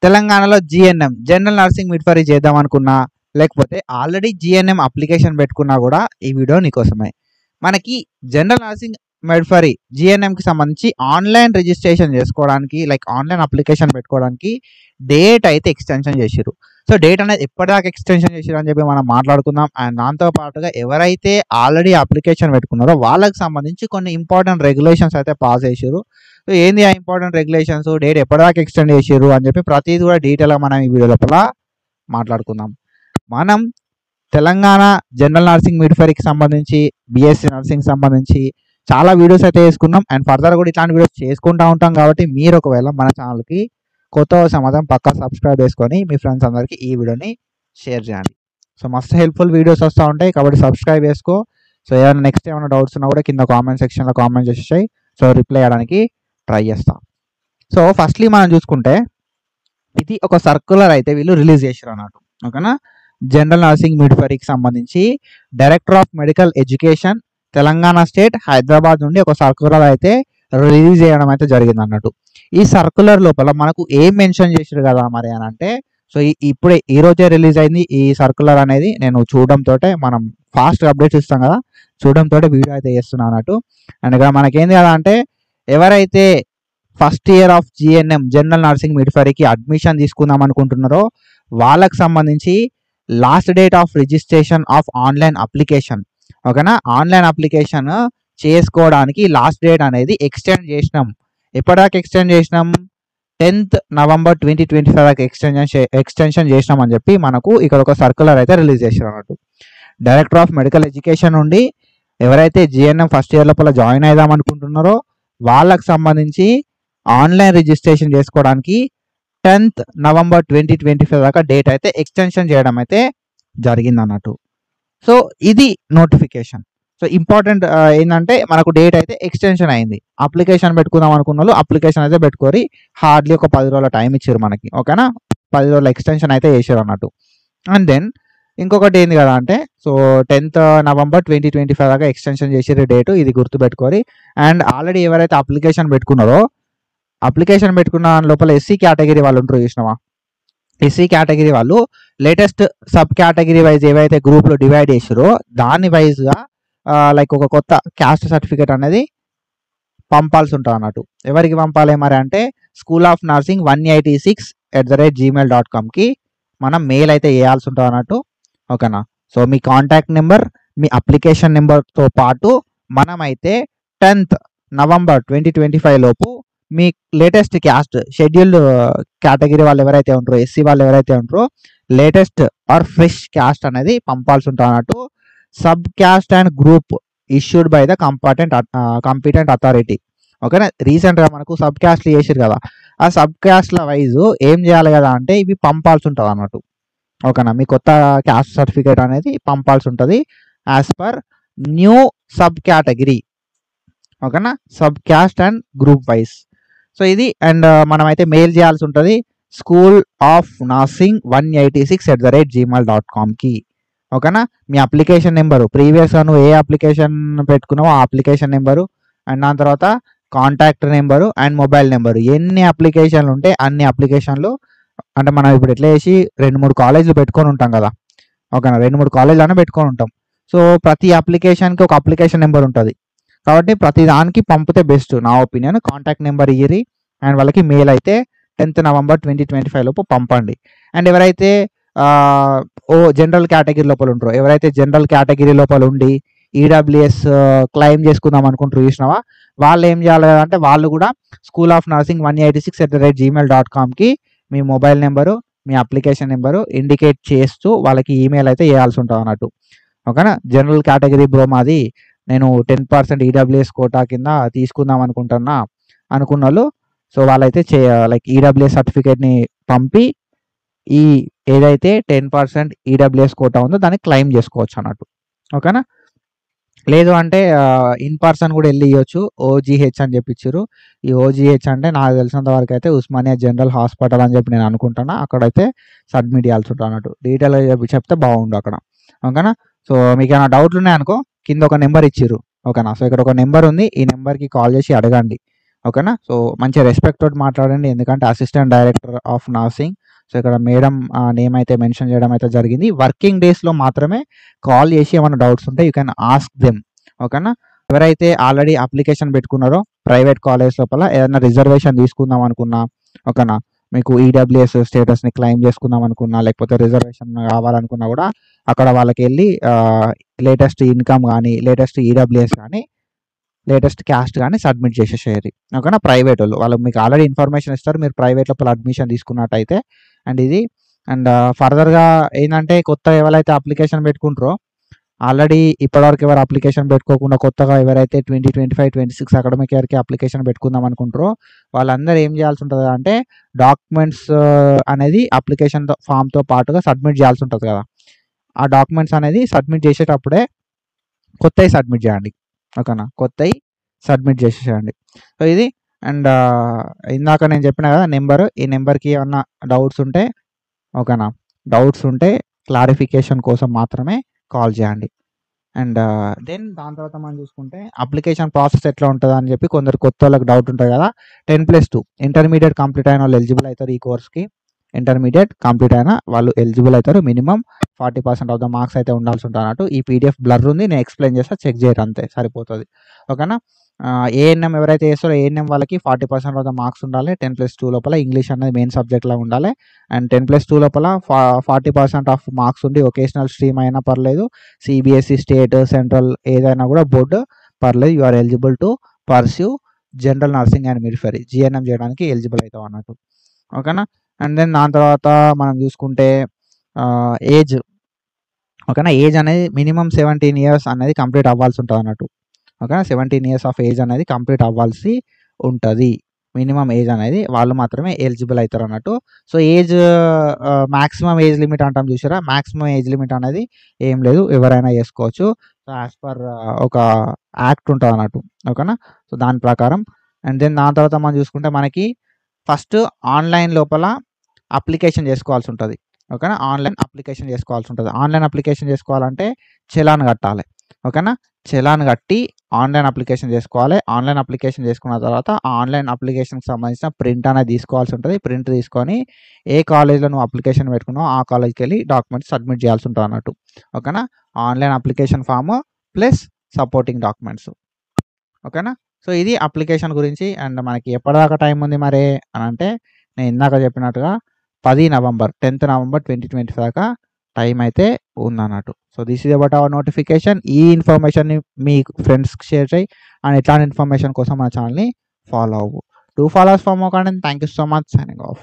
తెలంగాణలో GNM general nursing midwifery చేద్దాం అనుకున్నా, లేకపోతే ఆల్రెడీ జిఎన్ఎం అప్లికేషన్ పెట్టుకున్నా కూడా ఈ వీడియో నీకోసమే. మనకి జనరల్ నర్సింగ్ మిడ్వైఫరీ జిఎన్ఎంకి సంబంధించి ఆన్లైన్ రిజిస్ట్రేషన్ చేసుకోవడానికి, లైక్ ఆన్లైన్ అప్లికేషన్ పెట్టుకోవడానికి డేట్ అయితే ఎక్స్టెన్షన్ చేసిర్రు. సో డేట్ అనేది ఎప్పటిదాకా ఎక్స్టెన్షన్ చేసిర్రు అని చెప్పి మనం మాట్లాడుకుందాం. అండ్ దాంతో పాటుగా ఎవరైతే ఆల్రెడీ అప్లికేషన్ పెట్టుకున్నారో వాళ్ళకి సంబంధించి కొన్ని ఇంపార్టెంట్ రెగ్యులేషన్స్ అయితే పాస్ చేసిర్రు. సో ఏంది ఆ ఇంపార్టెంట్ రెగ్యులేషన్స్, డేట్ ఎప్పటిదాకా ఎక్స్టెండ్ చేసిర్రు అని చెప్పి ప్రతిదీ కూడా డీటెయిల్గా మనం ఈ వీడియో లోపల మాట్లాడుకుందాం. మనం తెలంగాణ జనరల్ నర్సింగ్ మిడ్వైఫరీకి సంబంధించి, బిఎస్సి నర్సింగ్ సంబంధించి చాలా వీడియోస్ అయితే వేసుకున్నాం. అండ్ ఫర్దర్ కూడా ఇట్లాంటి వీడియోస్ చేసుకుంటూ ఉంటాం. కాబట్టి మీరు ఒకవేళ మన ఛానల్కి కొత్త సమాధానం పక్కా సబ్స్క్రైబ్ చేసుకొని మీ ఫ్రెండ్స్ అందరికీ ఈ వీడియోని షేర్ చేయండి. సో మస్తు హెల్ప్ఫుల్ వీడియోస్ వస్తూ ఉంటాయి కాబట్టి సబ్స్క్రైబ్ చేసుకో. సో ఏమైనా నెక్స్ట్ ఏమైనా డౌట్స్ ఉన్నా కూడా కింద కామెంట్ సెక్షన్లో కామెంట్ చేసేసాయి. సో రిప్లై చేయడానికి ట్రై చేస్తాం. సో ఫస్ట్లీ మనం చూసుకుంటే ఇది ఒక సర్క్యులర్ అయితే వీళ్ళు రిలీజ్ చేశారు అన్నట్టు. ఓకేనా, జనరల్ నర్సింగ్ మిడ్వైఫరీకి సంబంధించి director of medical education Telangana state Hyderabad నుండి ఒక సర్క్యులర్ అయితే రిలీజ్ చేయడం అయితే జరిగింది అన్నట్టు. ఈ సర్క్యులర్ లోపల మనకు ఏం మెన్షన్ చేశారు కదా మరి అని అంటే, సో ఇప్పుడే ఈ రోజే రిలీజ్ అయింది ఈ సర్క్యులర్ అనేది. నేను చూడడంతో మనం ఫాస్ట్ అప్డేట్స్ ఇస్తాం కదా, చూడడంతో వీడియో అయితే చేస్తున్నాను అన్నట్టు. అండ్ ఇక్కడ మనకేంది కదా అంటే, ఎవరైతే first year of GNM general nursing మిడ్వైఫరీకి అడ్మిషన్ తీసుకుందాం అనుకుంటున్నారో వాళ్ళకి సంబంధించి last date of registration of online application, ఓకేనా, ఆన్లైన్ అప్లికేషన్ చేసుకోవడానికి లాస్ట్ డేట్ అనేది ఎక్స్టెండ్ చేసినాం. ఎప్పటిదాకా ఎక్స్టెండ్ చేసినాం? 10th November 2025 దాకా ఎక్స్టెన్షన్ చేసినాం అని చెప్పి మనకు ఇక్కడ ఒక సర్క్యులర్ అయితే రిలీజ్ చేశారు అన్నట్టు. డైరెక్టర్ ఆఫ్ మెడికల్ ఎడ్యుకేషన్ నుండి ఎవరైతే జిఎన్ఎం ఫస్ట్ ఇయర్ లోపల జాయిన్ అయిదాం అనుకుంటున్నారో వాళ్ళకి సంబంధించి ఆన్లైన్ రిజిస్ట్రేషన్ చేసుకోవడానికి 10th November 2025 దాకా డేట్ అయితే ఎక్స్టెన్షన్ చేయడం అయితే జరిగింది అన్నట్టు. సో ఇది నోటిఫికేషన్. సో ఇంపార్టెంట్ ఏంటంటే మనకు డేట్ అయితే ఎక్స్టెన్షన్ అయింది. అప్లికేషన్ పెట్టుకుందాం అనుకున్న వాళ్ళు అప్లికేషన్ అయితే పెట్టుకోరి, హార్డ్లీ ఒక 10 రోజుల టైం ఇచ్చారు మనకి. ఓకేనా, 10 రోజుల ఎక్స్టెన్షన్ అయితే చేశారు అన్నట్టు. అండ్ దెన్ ఇంకొకటి ఏంది కదా అంటే, సో 10th November 2025 దాకా ఎక్స్టెన్షన్ చేసిన డేటు, ఇది గుర్తుపెట్టుకోరి. అండ్ ఆల్రెడీ ఎవరైతే అప్లికేషన్ పెట్టుకున్నారో, అప్లికేషన్ పెట్టుకున్న లోపల ఎస్సీ కేటగిరీ వాళ్ళు ఉంటారు చూసినావా, ఎస్సీ కేటగిరీ వాళ్ళు లేటెస్ట్ సబ్ కేటగిరీ వైజ్ ఏవైతే గ్రూప్లో డివైడ్ చేసారో దాని వైజ్గా లైక్ ఒక కొత్త క్యాస్ట్ సర్టిఫికేట్ అనేది పంపాల్సి ఉంటుంది అన్నట్టు. ఎవరికి పంపాలి మరి అంటే, స్కూల్ ఆఫ్ నర్సింగ్ 186@gmail.comకి మనం మెయిల్ అయితే వేయాల్సి ఉంటుంది అన్నట్టు. ఓకేనా, సో మీ కాంటాక్ట్ నెంబర్, మీ అప్లికేషన్ నెంబర్తో పాటు మనమైతే 10th November 2025 లోపు మీ లేటెస్ట్ క్యాస్ట్ షెడ్యూల్డ్ కేటగిరీ వాళ్ళు ఎవరైతే ఉంటారో, ఎస్సీ వాళ్ళు ఎవరైతే ఉంటారో లేటెస్ట్ ఆర్ ఫ్రెష్ క్యాస్ట్ అనేది పంపాల్సి ఉంటుంది అన్నట్టు. Sub caste and group issued by the competent authority. ఓకేనా, రీసెంట్గా మనకు సబ్ క్యాస్ట్లు చేసారు కదా, ఆ సబ్ క్యాస్ట్ల వైజ్ ఏం చేయాలి కదా అంటే ఇవి పంపాల్సి ఉంటుంది అన్నట్టు. ఓకేనా, మీ కొత్త క్యాస్ట్ సర్టిఫికేట్ అనేది పంపాల్సి ఉంటుంది as per new sub category. ఓకేనా, sub caste and group wise. So ఇది. అండ్ మనమైతే మెయిల్ చేయాల్సి ఉంటుంది స్కూల్ ఆఫ్ నర్సింగ్ 186@gmail.comకి. ఓకేనా, మీ అప్లికేషన్ నెంబరు, ప్రీవియస్గా నువ్వు ఏ అప్లికేషన్ పెట్టుకున్నావో ఆ అప్లికేషన్ నెంబరు, అండ్ దాని తర్వాత contact number and mobile number, ఎన్ని అప్లికేషన్లు ఉంటే అన్ని అప్లికేషన్లు. అంటే మనం ఇప్పుడు ఎట్లా చేసి 2-3 కాలేజీలు పెట్టుకొని ఉంటాం కదా. ఓకేనా, 2-3 కాలేజీలనే పెట్టుకొని ఉంటాం. సో ప్రతి అప్లికేషన్కి ఒక అప్లికేషన్ నెంబర్ ఉంటుంది కాబట్టి ప్రతి దానికి పంపితే బెస్ట్ నా ఒపీనియన్. కాంటాక్ట్ నెంబర్ ఇయ్యి అండ్ వాళ్ళకి మెయిల్ అయితే 10th November 2025 లోపు పంపండి. అండ్ ఎవరైతే జనరల్ కేటగిరీ లోపల ఉంటారో, ఎవరైతే జనరల్ కేటగిరీ లోపల ఉండి ఈడబ్ల్యూఎస్ క్లెయిమ్ చేసుకుందాం అనుకుంటారు చూసినావా, వాళ్ళు ఏం చేయాలి అంటే వాళ్ళు కూడా స్కూల్ ఆఫ్ నర్సింగ్ 186@gmail.comకి మీ మొబైల్ నెంబరు, మీ అప్లికేషన్ నెంబరు ఇండికేట్ చేస్తూ వాళ్ళకి ఈమెయిల్ అయితే వేయాల్సి ఉంటుంది అన్నట్టు. ఓకేనా, జనరల్ కేటగిరీ బ్రో మాది, నేను 10% ఈడబ్ల్యూఎస్ కోటా కింద తీసుకుందాం అనుకున్న వాళ్ళు, సో వాళ్ళైతే లైక్ ఈడబ్ల్యూఎస్ సర్టిఫికేట్ని పంపి ఈ ఏదైతే 10% ఈడబ్ల్యూఎస్ కోటా ఉందో దాన్ని క్లెయిమ్ చేసుకోవచ్చు అన్నట్టు. ఓకేనా, లేదు అంటే ఇన్ పర్సన్ కూడా వెళ్ళి ఇవ్వచ్చు. ఓజీహెచ్ అని చెప్పించారు. ఈ ఓజీహెచ్ అంటే నాకు తెలిసినంత వరకు అయితే ఉస్మానియా జనరల్ హాస్పిటల్ అని చెప్పి నేను అనుకుంటున్నా. అక్కడైతే సబ్మిట్ చేయాల్సి ఉంటుంది అన్నట్టు. డీటెయిల్గా చెప్తే బాగుండు అక్కడ. ఓకేనా, సో మీకు ఏమైనా డౌట్లు ఉన్నాయనుకో కింద ఒక నెంబర్ ఇచ్చిర్రు. ఓకేనా, సో ఇక్కడ ఒక నెంబర్ ఉంది, ఈ నెంబర్కి కాల్ చేసి అడగండి. ఓకేనా. సో మంచి రెస్పెక్ట్ తోటి మాట్లాడండి, ఎందుకంటే assistant director of nursing. So ఇక్కడ మేడం నేమ్ అయితే మెన్షన్ చేయడం అయితే జరిగింది. వర్కింగ్ డేస్లో మాత్రమే కాల్ చేసి ఏమైనా డౌట్స్ ఉంటే యూ కెన్ ఆస్క్ దెమ్. ఓకేనా. ఎవరైతే ఆల్రెడీ అప్లికేషన్ పెట్టుకున్నారో ప్రైవేట్ కాలేజ్ లోపల ఏదైనా రిజర్వేషన్ తీసుకుందాం అనుకున్నా, ఓకేనా, మీకు ఈడబ్ల్యూఎస్ స్టేటస్ని క్లెయిమ్ చేసుకుందాం అనుకున్నా, లేకపోతే రిజర్వేషన్ కావాలనుకున్నా కూడా అక్కడ వాళ్ళకి వెళ్ళి లేటెస్ట్ ఇన్కమ్ కానీ, లేటెస్ట్ ఈడబ్ల్యూఎస్ కానీ, లేటెస్ట్ క్యాస్ట్ కానీ సబ్మిట్ చేసేసేయాలి. ఓకేనా. ప్రైవేట్ వాళ్ళు మీకు ఆల్రెడీ ఇన్ఫర్మేషన్ ఇస్తారు, మీరు ప్రైవేట్ లోపల అడ్మిషన్ తీసుకున్నట్టయితే. అండ్ ఇది అండ్ ఫర్దర్గా ఏంటంటే కొత్త ఎవరైతే అప్లికేషన్ పెట్టుకుంటారో, ఆల్రెడీ ఇప్పటివరకు ఎవరు అప్లికేషన్ పెట్టుకోకుండా కొత్తగా ఎవరైతే 2025-26 అకాడమిక్ ఇయర్కి అప్లికేషన్ పెట్టుకుందాం అనుకుంటారో వాళ్ళందరూ ఏం చేయాల్సి ఉంటుంది అంటే డాక్యుమెంట్స్ అనేది అప్లికేషన్ ఫామ్తో పాటుగా సబ్మిట్ చేయాల్సి ఉంటుంది కదా. ఆ డాక్యుమెంట్స్ అనేది సబ్మిట్ చేసేటప్పుడే కొత్తవి సబ్మిట్ చేయండి. ఓకేనా. కొత్తవి సబ్మిట్ చేసేసేయండి. సో ఇది అండ్ ఇందాక నేను చెప్పిన కదా నెంబరు, ఈ నెంబర్కి ఏమన్నా డౌట్స్ ఉంటే, ఓకేనా, డౌట్స్ ఉంటే క్లారిఫికేషన్ కోసం మాత్రమే కాల్ చేయండి. అండ్ దెన్ దాని తర్వాత మనం చూసుకుంటే అప్లికేషన్ ప్రాసెస్ ఎట్లా ఉంటుంది అని చెప్పి కొందరు కొత్త వాళ్ళకి డౌట్ ఉంటుంది కదా. 10+2 ఇంటర్మీడియట్ కంప్లీట్ అయిన వాళ్ళు ఎలిజిబుల్ అవుతారు ఈ కోర్స్కి. ఇంటర్మీడియట్ కంప్లీట్ అయిన వాళ్ళు ఎలిజిబుల్ అవుతారు. మినిమం 40% ఆఫ్ ద మార్క్స్ అయితే ఉండాల్సి ఉంటుంది అన్నట్టు. ఈ పీడిఎఫ్ బ్లర్ ఉంది, నేను ఎక్స్ప్లెయిన్ చేస్తా, చెక్ చేయరు అంతే సరిపోతుంది. ఓకేనా. ఏఎన్ఎం ఎవరైతే చేస్తారో ఏఎన్ఎం వాళ్ళకి 40% ఆఫ్ ద మార్క్స్ ఉండాలి. 10+2 లోపల ఇంగ్లీష్ అనేది మెయిన్ సబ్జెక్ట్లో ఉండాలి. అండ్ 10+2 లోపల 40% ఆఫ్ మార్క్స్ ఉండి ఒకేషనల్ స్ట్రీమ్ అయినా పర్లేదు, సిబిఎస్ఈ, స్టేట్, సెంట్రల్ ఏదైనా కూడా బోర్డు పర్లేదు. You are eligible to pursue general nursing and midwifery, GNM చేయడానికి ఎలిజిబుల్ అవుతాం అన్నట్టు. ఓకేనా. అండ్ దెన్ దాని తర్వాత మనం చూసుకుంటే ఏజ్, ఓకేనా, ఏజ్ అనేది మినిమం 17 years అనేది కంప్లీట్ అవ్వాల్సి ఉంటుంది అన్నట్టు. ఓకేనా. 17 years ఆఫ్ ఏజ్ అనేది కంప్లీట్ అవ్వాల్సి ఉంటుంది. మినిమం ఏజ్ అనేది వాళ్ళు మాత్రమే ఎలిజిబుల్ అవుతారు అన్నట్టు. So age maximum age limit అంటాం చూసారా, మ్యాక్సిమం ఏజ్ లిమిట్ అనేది ఏం లేదు, ఎవరైనా చేసుకోవచ్చు. సో యాజ్ పర్ ఒక యాక్ట్ ఉంటుంది అన్నట్టు. ఓకేనా. సో దాని ప్రకారం. అండ్ దెన్ దాని తర్వాత మనం చూసుకుంటే మనకి ఫస్ట్ ఆన్లైన్ లోపల అప్లికేషన్ చేసుకోవాల్సి ఉంటుంది. ఓకేనా. ఆన్లైన్ అప్లికేషన్ చేసుకోవాల్సి ఉంటుంది. ఆన్లైన్ అప్లికేషన్ చేసుకోవాలంటే చలాన్ కట్టాలి. ఓకేనా. చలాన్ కట్టి ఆన్లైన్ అప్లికేషన్ చేసుకోవాలి. ఆన్లైన్ అప్లికేషన్ చేసుకున్న తర్వాత ఆ ఆన్లైన్ అప్లికేషన్కి సంబంధించిన ప్రింట్ అనేది తీసుకోవాల్సి ఉంటుంది. ప్రింట్ తీసుకొని ఏ కాలేజ్లో నువ్వు అప్లికేషన్ పెట్టుకున్నావు ఆ కాలేజ్కి వెళ్ళి డాక్యుమెంట్స్ సబ్మిట్ చేయాల్సి ఉంటుంది అన్నట్టు. ఓకేనా. Online application form plus supporting documents. ఓకేనా. సో ఇది అప్లికేషన్ గురించి. అండ్ మనకి ఎప్పటిదాకా టైం ఉంది మరి అని అంటే, నేను ఇందాక చెప్పినట్టుగా 10 November 10th November 2025 దాకా టైం అయితే ఉందన్నట్టు. So this is about our notification. ఈ ఇన్ఫర్మేషన్ని మీ ఫ్రెండ్స్కి షేర్ చేయి. అండ్ ఇట్లాంటి ఇన్ఫర్మేషన్ కోసం మన ఛానల్ని ఫాలో అవ్వు. Do follow us for more content. Thank you so much. Signing off.